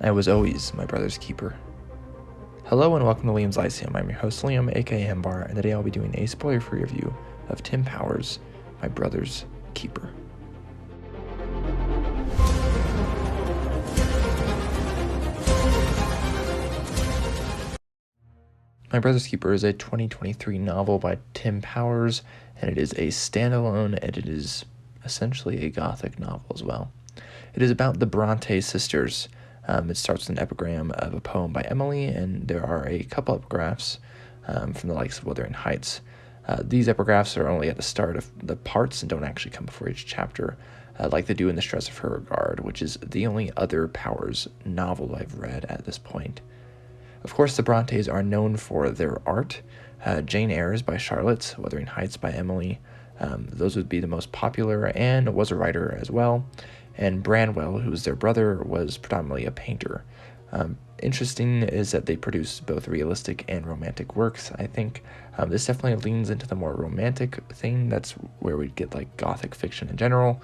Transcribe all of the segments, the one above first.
I was always my brother's keeper. Hello and welcome to Liam's Lyceum. I'm your host Liam, aka Mbar, and today I'll be doing a spoiler-free review of Tim Powers' My Brother's Keeper. My Brother's Keeper is a 2023 novel by Tim Powers, and it is a standalone, and it is essentially a gothic novel as well. It is about the Brontë sisters. It starts with an epigram of a poem by Emily, and there are a couple epigraphs from the likes of Wuthering Heights. These epigraphs are only at the start of the parts and don't actually come before each chapter, like they do in The Stress of Her Regard, which is the only other Powers novel I've read at this point. Of course, the Brontes are known for their art. Jane Eyre by Charlotte, Wuthering Heights by Emily. Those would be the most popular, and was a writer as well. And Branwell, who was their brother, was predominantly a painter. Interesting is that they produce both realistic and romantic works. I think this definitely leans into the more romantic thing. That's where we get like gothic fiction in general.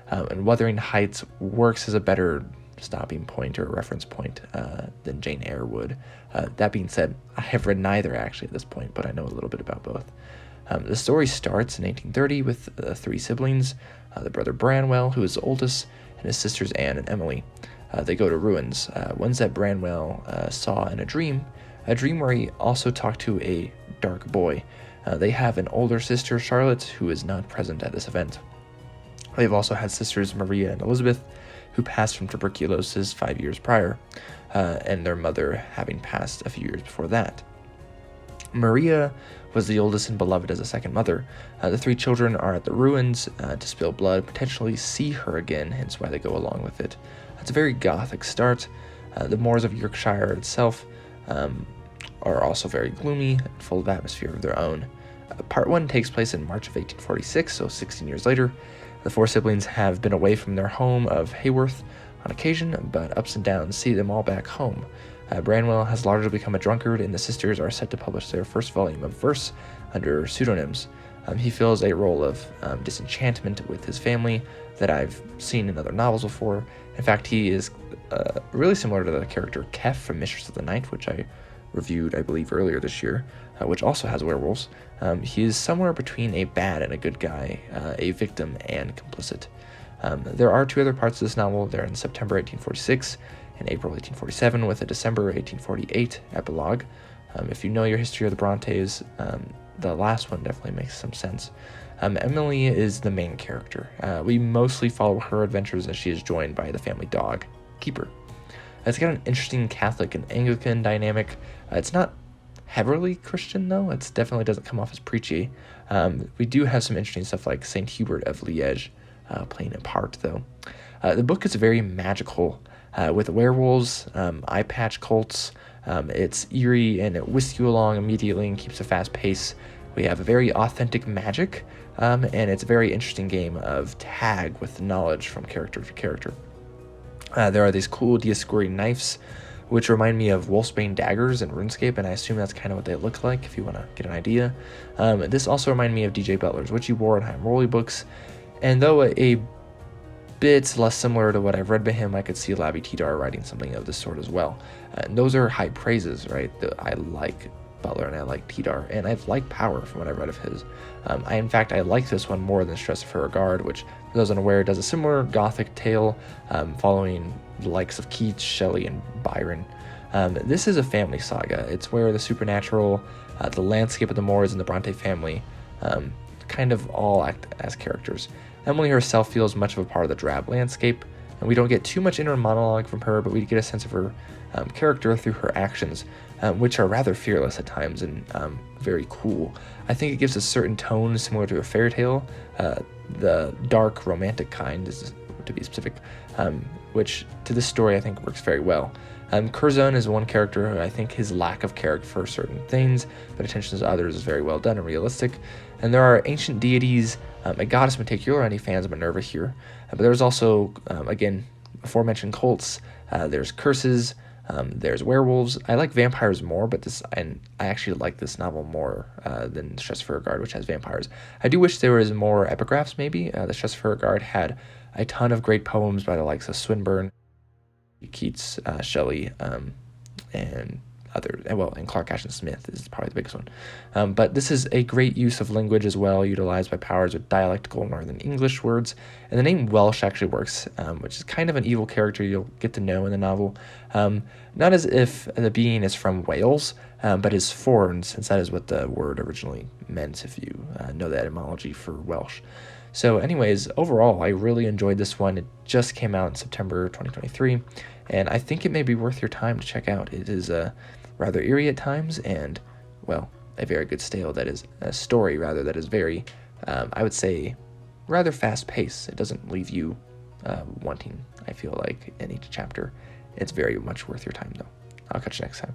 And Wuthering Heights works as a better stopping point or reference point than Jane Eyre would. That being said, I have read neither actually at this point, but I know a little bit about both. The story starts in 1830 with three siblings, the brother Branwell, who is the oldest, and his sisters Anne and Emily. They go to ruins, ones that Branwell saw in a dream where he also talked to a dark boy. They have an older sister, Charlotte, who is not present at this event. They've also had sisters Maria and Elizabeth, who passed from tuberculosis 5 years prior, and their mother having passed a few years before that. Maria was the oldest and beloved as a second mother. The three children are at the ruins to spill blood, potentially see her again, hence why they go along with it. It's a very gothic start. The moors of Yorkshire itself are also very gloomy and full of atmosphere of their own. Part 1 takes place in March of 1846, so 16 years later. The four siblings have been away from their home of Haworth on occasion, but ups and downs see them all back home. Branwell has largely become a drunkard, and the sisters are set to publish their first volume of verse under pseudonyms. He feels a role of disenchantment with his family that I've seen in other novels before. In fact, he is really similar to the character Kef from Mistress of the Night, which I reviewed, I believe, earlier this year, which also has werewolves. He is somewhere between a bad and a good guy, a victim and complicit. There are two other parts of this novel. They're in September 1846 and April 1847, with a December 1848 epilogue. If you know your history of the Brontes, the last one definitely makes some sense. Emily is the main character. We mostly follow her adventures as she is joined by the family dog, Keeper. It's got an interesting Catholic and Anglican dynamic. It's not heavily Christian, though. It definitely doesn't come off as preachy. We do have some interesting stuff like St. Hubert of Liège playing a part, though. The book is very magical, with werewolves, eye patch cults. It's eerie, and it whisks you along immediately and keeps a fast pace. We have a very authentic magic, and it's a very interesting game of tag with knowledge from character to character. There are these cool Dioscuri knives, which remind me of Wolfsbane daggers in RuneScape, and I assume that's kind of what they look like if you want to get an idea. This also reminded me of DJ Butler's Witchy War and High Rolly books, and though a bit less similar to what I've read by him, I could see Labby Tidar writing something of this sort as well. And those are high praises, right? I like Butler and I like Tidar, and I like Power from what I've read of his. In fact, I like this one more than Stress of Her Regard, which, for those unaware, does a similar gothic tale following the likes of Keats, Shelley, and Byron. This is a family saga. It's where the supernatural, the landscape of the moors, and the Brontë family kind of all act as characters. Emily herself feels much of a part of the drab landscape, and we don't get too much inner monologue from her, but we get a sense of her character through her actions, which are rather fearless at times and very cool. I think it gives a certain tone similar to a fairy tale, the dark romantic kind, to be specific, which to this story I think works very well. Curzon is one character who I think his lack of character for certain things, but attention to others is very well done and realistic. And there are ancient deities, a goddess in particular, any fans of Minerva here. But there's also, again, aforementioned cults. There's curses, there's werewolves. I like vampires more, but I actually like this novel more than Stress of Her Regard, which has vampires. I do wish there was more epigraphs, maybe. The Stress of Her Regard had a ton of great poems by the likes of Swinburne Keats, Shelley, and and Clark Ashton Smith is probably the biggest one. But this is a great use of language as well, utilized by Powers with dialectical Northern English words. And the name Welsh actually works, which is kind of an evil character you'll get to know in the novel. Not as if the being is from Wales, but is foreign, since that is what the word originally meant, if you know the etymology for Welsh. So anyways, overall, I really enjoyed this one. It just came out in September 2023, and I think it may be worth your time to check out. It is rather eerie at times, and, well, a very good story that is very, I would say, rather fast-paced. It doesn't leave you wanting, I feel like, in each chapter. It's very much worth your time, though. I'll catch you next time.